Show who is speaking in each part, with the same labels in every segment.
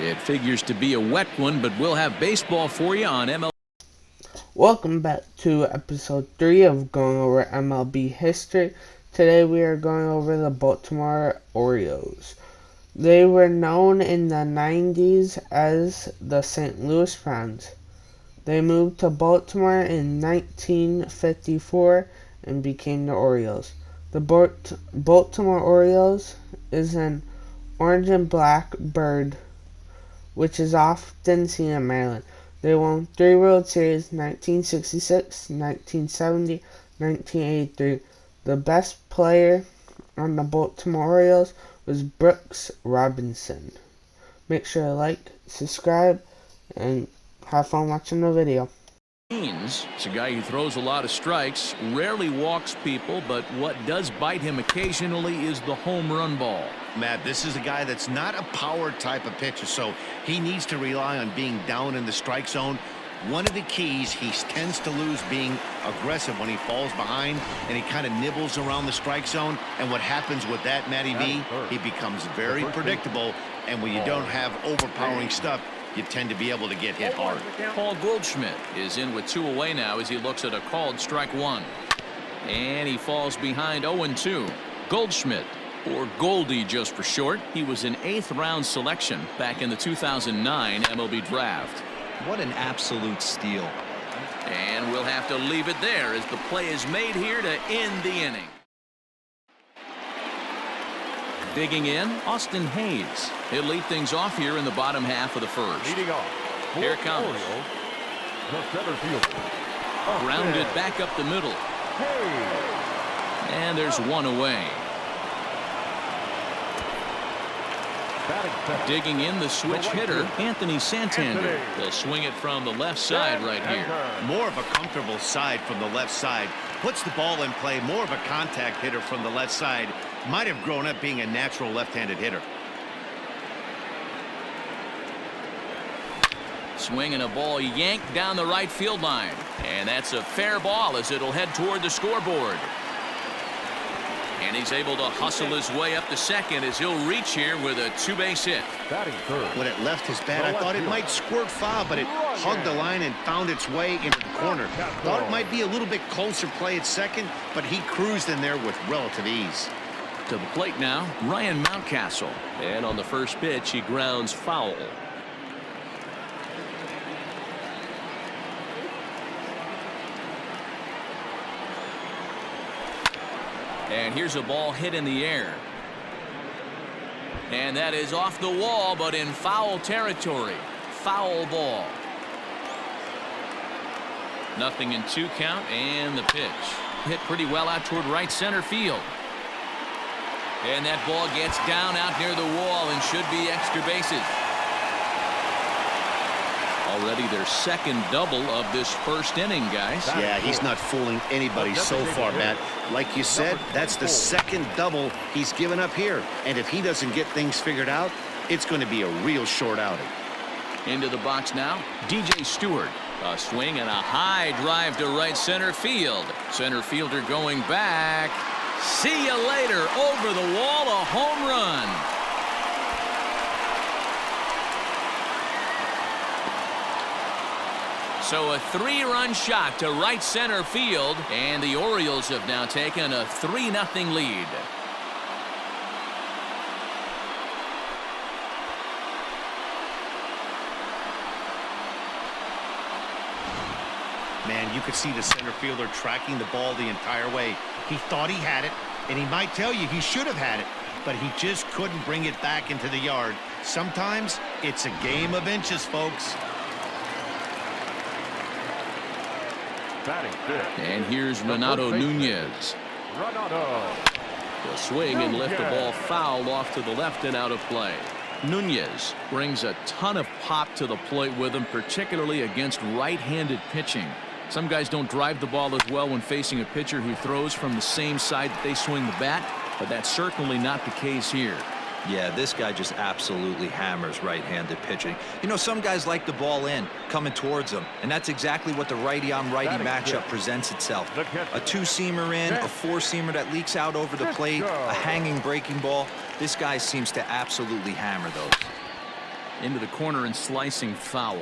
Speaker 1: It figures to be a wet one, but we'll have baseball for you on MLB.
Speaker 2: Welcome back to episode 3 of Going Over MLB History. Today we are going over the Baltimore Orioles. They were known in the 90s as the St. Louis Browns. They moved to Baltimore in 1954 and became the Orioles. The Baltimore Orioles is an orange and black bird which is often seen in Maryland. They won 3 World Series, 1966, 1970, 1983. The best player on the Baltimore Orioles was Brooks Robinson. Make sure to like, subscribe, and have fun watching the video.
Speaker 1: It's a guy who throws a lot of strikes, rarely walks people, but what does bite him occasionally is the home run ball.
Speaker 3: Matt, this is a guy that's not a power type of pitcher, so he needs to rely on being down in the strike zone. One of the keys, he tends to lose being aggressive when he falls behind and he kind of nibbles around the strike zone. And what happens with that, Matty V, he becomes very predictable, and when you don't have overpowering stuff, you tend to be able to get hit hard.
Speaker 1: Paul Goldschmidt is in with 2 away now as he looks at a called strike 1. And he falls behind 0-2. Goldschmidt, or Goldie just for short, he was an 8th round selection back in the 2009 MLB draft.
Speaker 4: What an absolute steal.
Speaker 1: And we'll have to leave it there as the play is made here to end the inning. Digging in, Austin Hayes. He'll lead things off here in the bottom half of the first.
Speaker 5: Leading off.
Speaker 1: Here it comes.
Speaker 5: Orioles, the center fielder.
Speaker 1: Grounded back up the middle.
Speaker 5: Hayes.
Speaker 1: And there's 1 away. Digging in, the switch hitter, Anthony Santander. They'll swing it from the left side right here.
Speaker 3: More of a comfortable side from the left side. Puts the ball in play. More of a contact hitter from the left side. Might have grown up being a natural left-handed hitter.
Speaker 1: Swinging a ball yanked down the right field line. And that's a fair ball as it'll head toward the scoreboard. And he's able to hustle his way up to second as he'll reach here with a 2-base hit.
Speaker 3: When it left his bat, I thought it might squirt foul, but it hugged the line and found its way into the corner. Thought it might be a little bit closer play at second, but he cruised in there with relative ease.
Speaker 1: To the plate now, Ryan Mountcastle. And on the first pitch, he grounds foul. And here's a ball hit in the air. And that is off the wall, but in foul territory. Foul ball. 0-2 count, and the pitch. Hit pretty well out toward right center field. And that ball gets down out near the wall and should be extra bases. Already their second double of this first inning, guys.
Speaker 3: Yeah, he's not fooling anybody so far, Matt. Like you said, that's the second double he's given up here. And if he doesn't get things figured out, it's going to be a real short outing.
Speaker 1: Into the box now, DJ Stewart. A swing and a high drive to right center field. Center fielder going back. See you later. Over the wall, a home run. So a 3-run shot to right center field, and the Orioles have now taken a 3-0 lead.
Speaker 3: Man, you could see the center fielder tracking the ball the entire way. He thought he had it, and he might tell you he should have had it, but he just couldn't bring it back into the yard. Sometimes it's a game of inches, folks.
Speaker 1: And here's Renato Nunez. He'll swing and lift the ball foul off to the left and out of play. Nunez brings a ton of pop to the plate with him, particularly against right-handed pitching. Some guys don't drive the ball as well when facing a pitcher who throws from the same side that they swing the bat, but that's certainly not the case here.
Speaker 4: Yeah, this guy just absolutely hammers right-handed pitching. You know, some guys like the ball in, coming towards them, and that's exactly what the righty-on-righty matchup presents itself. A two-seamer in, a four-seamer that leaks out over the plate, a hanging breaking ball. This guy seems to absolutely hammer those.
Speaker 1: Into the corner and slicing foul.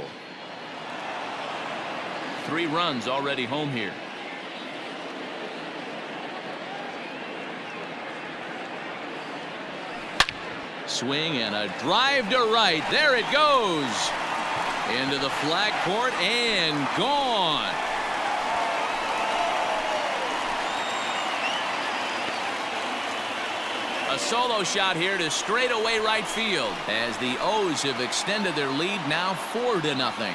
Speaker 1: 3 runs already home here. Swing and a drive to right. There it goes. Into the flag court and gone. A solo shot here to straightaway right field as the O's have extended their lead now 4-0.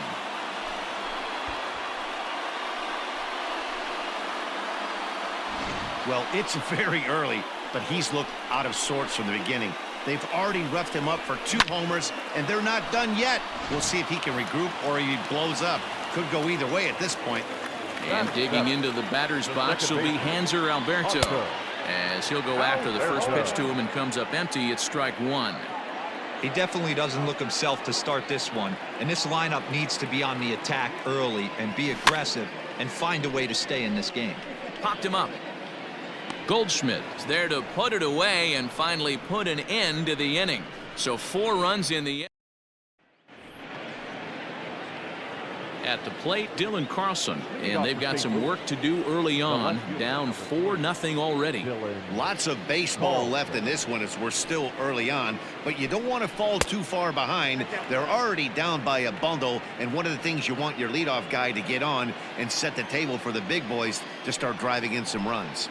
Speaker 3: Well, it's very early, but he's looked out of sorts from the beginning. They've already roughed him up for 2 homers, and they're not done yet. We'll see if he can regroup or he blows up. Could go either way at this point.
Speaker 1: And digging into the batter's box will be Hanser Alberto, as he'll go after the first pitch to him and comes up empty. It's strike 1.
Speaker 4: He definitely doesn't look himself to start this one, and this lineup needs to be on the attack early and be aggressive and find a way to stay in this game.
Speaker 1: Popped him up. Goldschmidt is there to put it away and finally put an end to the inning. So 4 runs in the end. At the plate, Dylan Carlson, and they've got some work to do early on. Down 4-0 already.
Speaker 3: Lots of baseball left in this one as we're still early on, but you don't want to fall too far behind. They're already down by a bundle, and one of the things you want your leadoff guy to get on and set the table for the big boys to start driving in some runs.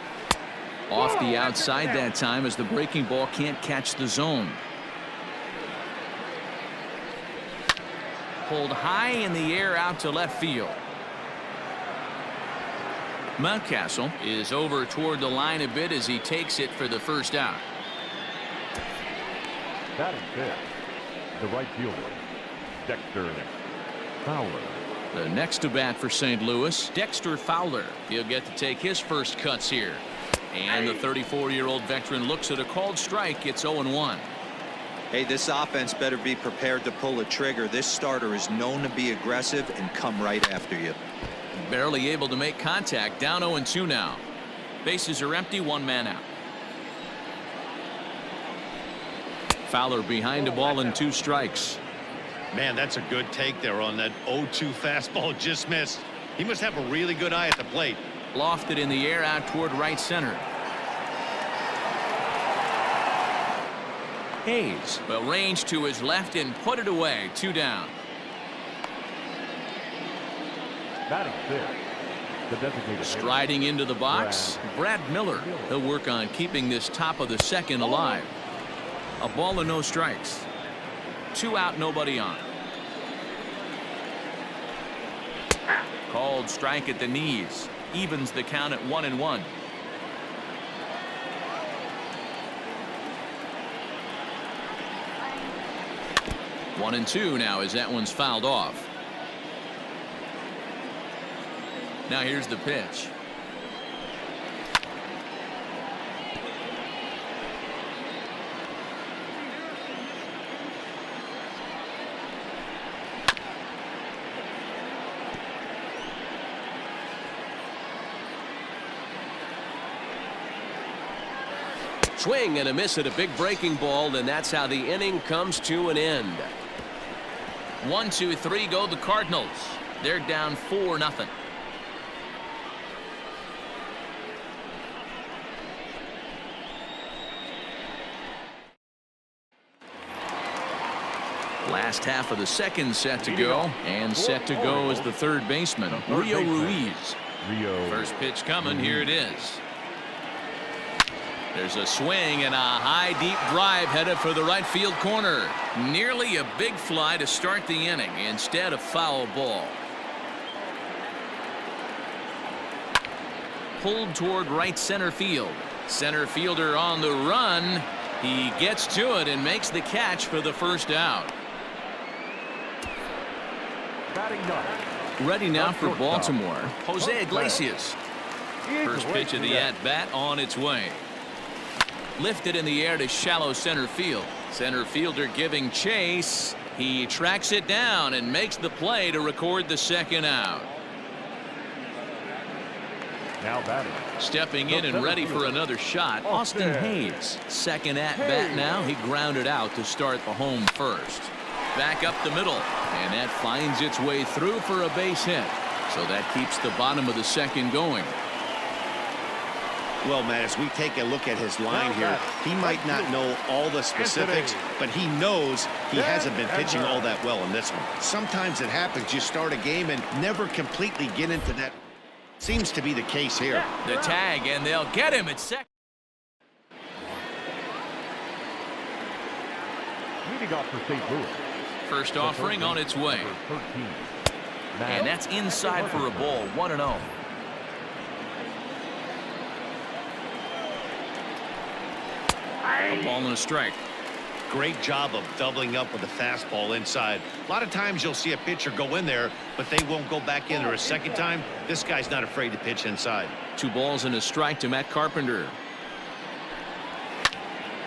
Speaker 1: Off the outside that time as the breaking ball can't catch the zone. Pulled high in the air out to left field. Mountcastle is over toward the line a bit as he takes it for the first out.
Speaker 5: Batting fifth, the right fielder, Dexter Fowler.
Speaker 1: The next to bat for St. Louis, Dexter Fowler. He'll get to take his first cuts here. And the 34-year-old veteran looks at a called strike. It's 0-1.
Speaker 4: Hey, this offense better be prepared to pull a trigger. This starter is known to be aggressive and come right after you.
Speaker 1: Barely able to make contact. Down 0-2 now. Bases are empty. 1 man out. Fowler behind a ball and 2 strikes.
Speaker 3: Man, that's a good take there on that 0-2 fastball. Just missed. He must have a really good eye at the plate.
Speaker 1: Lofted in the air out toward right center. Hayes will range to his left and put it away. 2 down.
Speaker 5: Batting fifth, the designated
Speaker 1: Striding into the box, Brad Miller. He'll work on keeping this top of the second alive. A ball and no strikes. 2 out, nobody on. Called strike at the knees. Evens the count at 1-1. One and 2 now as that one's fouled off. Now here's the pitch. Swing and a miss at a big breaking ball, and that's how the inning comes to an end. 1, 2, 3 go the Cardinals. They're down 4-0. Last half of the second set to go, and set to go is the third baseman, Rio Ruiz. First pitch coming. Here it is. There's a swing and a high deep drive headed for the right field corner. Nearly a big fly to start the inning. Instead, a foul ball. Pulled toward right center field. Center fielder on the run. He gets to it and makes the catch for the first out. Ready now for Baltimore, Jose Iglesias. First pitch of the at-bat on its way. Lifted in the air to shallow center field. Center fielder giving chase. He tracks it down and makes the play to record the second out.
Speaker 5: Now batting.
Speaker 1: Stepping in and ready for another shot, Austin Hayes. Second at bat now. He grounded out to start the home first. back up the middle, and that finds its way through for a base hit. So that keeps the bottom of the second going.
Speaker 3: Well, Matt, as we take a look at his line here, he might not know all the specifics, but he knows he hasn't been pitching all that well in this one. Sometimes it happens. You start a game and never completely get into that. Seems to be the case here.
Speaker 1: The tag, and they'll get him at second.
Speaker 5: Leading off for St. Louis.
Speaker 1: First offering on its way. And that's inside for a ball, 1-0. A ball and a strike.
Speaker 3: Great job of doubling up with a fastball inside. A lot of times you'll see a pitcher go in there, but they won't go back in there a second time. This guy's not afraid to pitch inside.
Speaker 1: 2 balls and a strike to Matt Carpenter.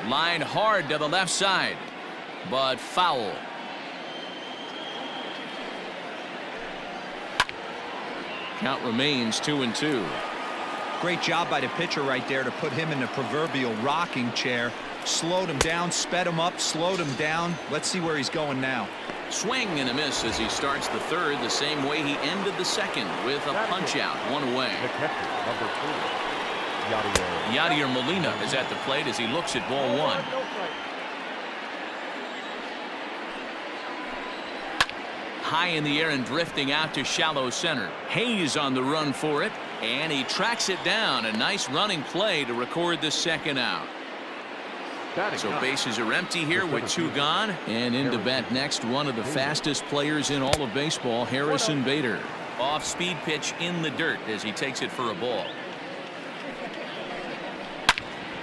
Speaker 1: Line hard to the left side, but foul. Count remains 2-2.
Speaker 4: Great job by the pitcher right there to put him in the proverbial rocking chair. Slowed him down, sped him up, slowed him down. Let's see where he's going now.
Speaker 1: Swing and a miss as he starts the third the same way he ended the second with a punch out, 1 away.
Speaker 5: The catcher, number 4,
Speaker 1: Yadier Molina is at the plate as he looks at ball 1. High in the air and drifting out to shallow center. Hayes on the run for it, and he tracks it down. A nice running play to record the second out. So bases are empty here with 2 gone. And in to bat next, one of the fastest players in all of baseball, Harrison Bader. Off-speed pitch in the dirt as he takes it for a ball.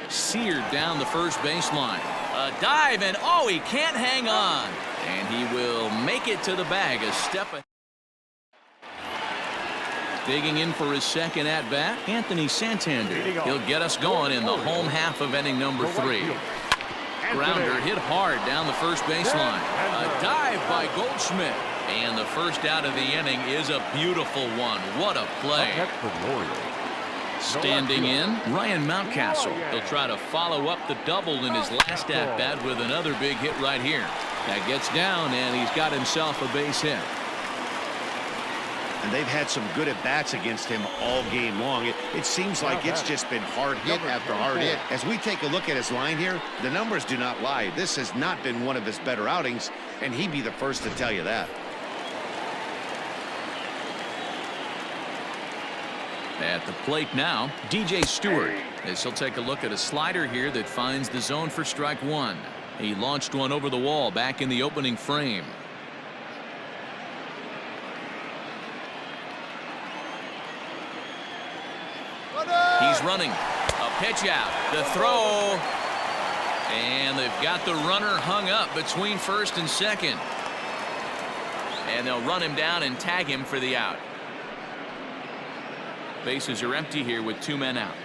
Speaker 1: Seared down the first baseline. A dive, and oh, he can't hang on. And he will make it to the bag a step ahead. Digging in for his second at-bat, Anthony Santander. He'll get us going in the home half of inning number 3. Grounder hit hard down the first baseline. A dive by Goldschmidt. And the first out of the inning is a beautiful one. What a play. Standing in, Ryan Mountcastle. He'll try to follow up the double in his last at-bat with another big hit right here. That gets down, and he's got himself a base hit.
Speaker 3: And they've had some good at-bats against him all game long. It seems like it's just been hard hit after hard hit. As we take a look at his line here, the numbers do not lie. This has not been one of his better outings, and he'd be the first to tell you that.
Speaker 1: At the plate now, DJ Stewart, as he'll take a look at a slider here that finds the zone for strike 1. He launched one over the wall back in the opening frame. He's running. A pitch out. The throw. And they've got the runner hung up between first and second. And they'll run him down and tag him for the out. Bases are empty here with 2 men out.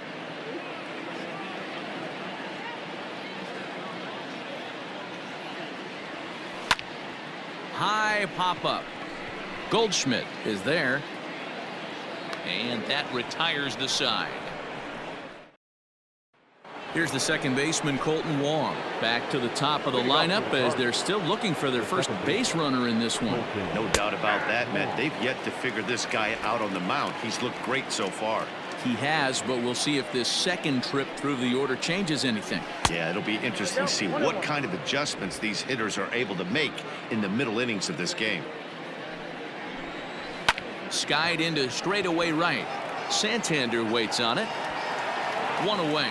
Speaker 1: High pop-up. Goldschmidt is there. And that retires the side. Here's the second baseman, Colton Wong. Back to the top of the lineup as they're still looking for their first base runner in this one.
Speaker 3: No doubt about that, Matt. They've yet to figure this guy out on the mound. He's looked great so far.
Speaker 1: He has, but we'll see if this second trip through the order changes anything.
Speaker 3: Yeah, it'll be interesting to see what kind of adjustments these hitters are able to make in the middle innings of this game.
Speaker 1: Skied into straightaway right. Santander waits on it. 1 away.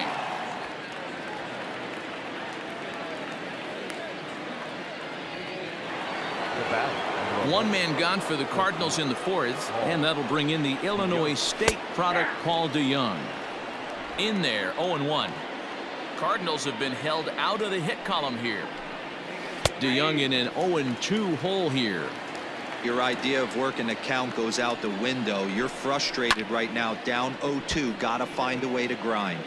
Speaker 1: One man gone for the Cardinals in the 4th, and that'll bring in the Illinois State product, Paul DeYoung. In there, 0-1. Cardinals have been held out of the hit column here. DeYoung in an 0-2 hole here.
Speaker 4: Your idea of working the count goes out the window. You're frustrated right now, down 0-2. Gotta find a way to grind.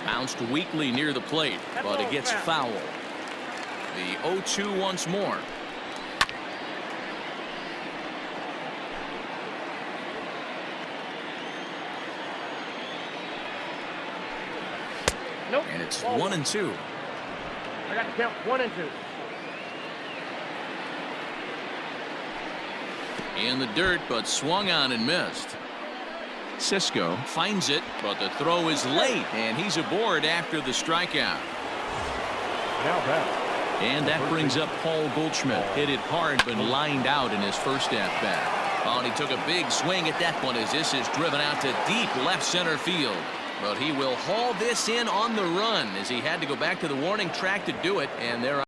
Speaker 1: Bounced weakly near the plate, but it gets foul. The 0-2 once more. And it's 1-2.
Speaker 5: I got to count 1 and 2.
Speaker 1: In the dirt, but swung on and missed. Cisco finds it, but the throw is late, and he's aboard after the strikeout.
Speaker 5: Now back.
Speaker 1: And that brings up Paul Goldschmidt. Hit it hard, but lined out in his first at-bat. Oh, and he took a big swing at that one as this is driven out to deep left center field. But he will haul this in on the run as he had to go back to the warning track to do it, and there